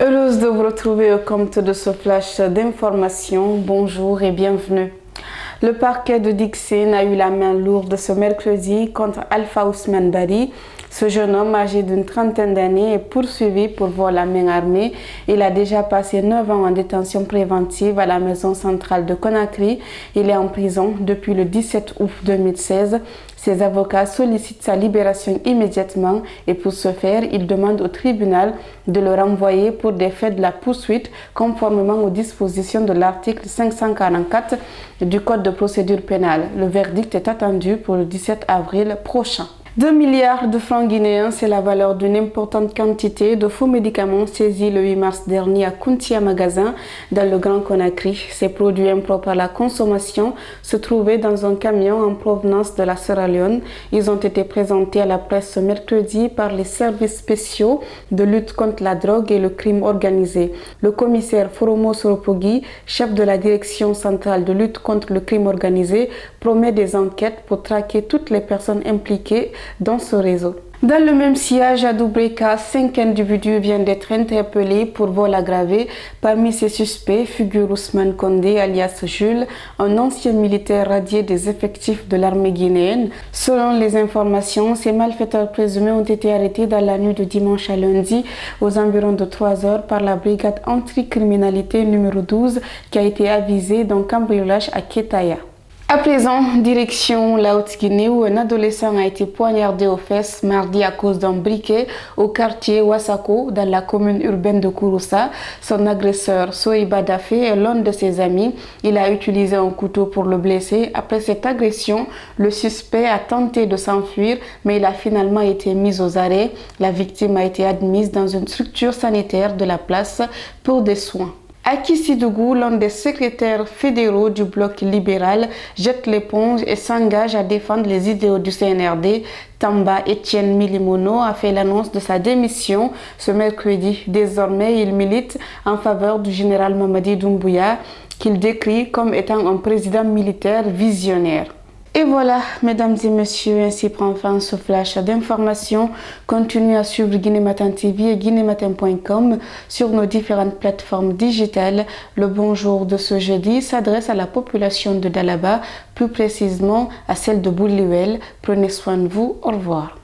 Heureuse de vous retrouver au compte de ce flash d'information. Bonjour et bienvenue. Le parquet de Dixine a eu la main lourde ce mercredi contre Alpha Ousmane Bari. Ce jeune homme âgé d'une trentaine d'années est poursuivi pour vol à main armée. Il a déjà passé 9 ans en détention préventive à la maison centrale de Conakry. Il est en prison depuis le 17 août 2016. Ses avocats sollicitent sa libération immédiatement et pour ce faire, ils demandent au tribunal de le renvoyer pour des faits de la poursuite conformément aux dispositions de l'article 544 du Code de procédure pénale. Le verdict est attendu pour le 17 avril prochain. 2 milliards de francs guinéens, c'est la valeur d'une importante quantité de faux médicaments saisis le 8 mars dernier à Kountia Magasin dans le Grand Conakry. Ces produits impropres à la consommation se trouvaient dans un camion en provenance de la Sierra Leone. Ils ont été présentés à la presse ce mercredi par les services spéciaux de lutte contre la drogue et le crime organisé. Le commissaire Foromo Soropogui, chef de la direction centrale de lutte contre le crime organisé, promet des enquêtes pour traquer toutes les personnes impliquées dans ce réseau. Dans le même sillage à Doubreka, 5 individus viennent d'être interpellés pour vol aggravé. Parmi ces suspects figure Ousmane Condé, alias Jules, un ancien militaire radié des effectifs de l'armée guinéenne. Selon les informations, ces malfaiteurs présumés ont été arrêtés dans la nuit de dimanche à lundi aux environs de 3 heures par la brigade anticriminalité numéro 12 qui a été avisée d'un cambriolage à Ketaya. À présent, direction la Haute-Guinée où un adolescent a été poignardé aux fesses mardi à cause d'un briquet au quartier Ouassako dans la commune urbaine de Kouroussa. Son agresseur, Sohiba Dafé, est l'un de ses amis. Il a utilisé un couteau pour le blesser. Après cette agression, le suspect a tenté de s'enfuir, mais il a finalement été mis aux arrêts. La victime a été admise dans une structure sanitaire de la place pour des soins. Aki Sidougou, l'un des secrétaires fédéraux du bloc libéral, jette l'éponge et s'engage à défendre les idéaux du CNRD. Tamba Etienne Milimono a fait l'annonce de sa démission ce mercredi. Désormais, il milite en faveur du général Mamadi Doumbouya, qu'il décrit comme étant un président militaire visionnaire. Et voilà, mesdames et messieurs, ainsi prend fin ce flash d'information. Continuez à suivre Guinée Matin TV et guinématin.com sur nos différentes plateformes digitales. Le bonjour de ce jeudi s'adresse à la population de Dalaba, plus précisément à celle de Bouliwel. Prenez soin de vous, au revoir.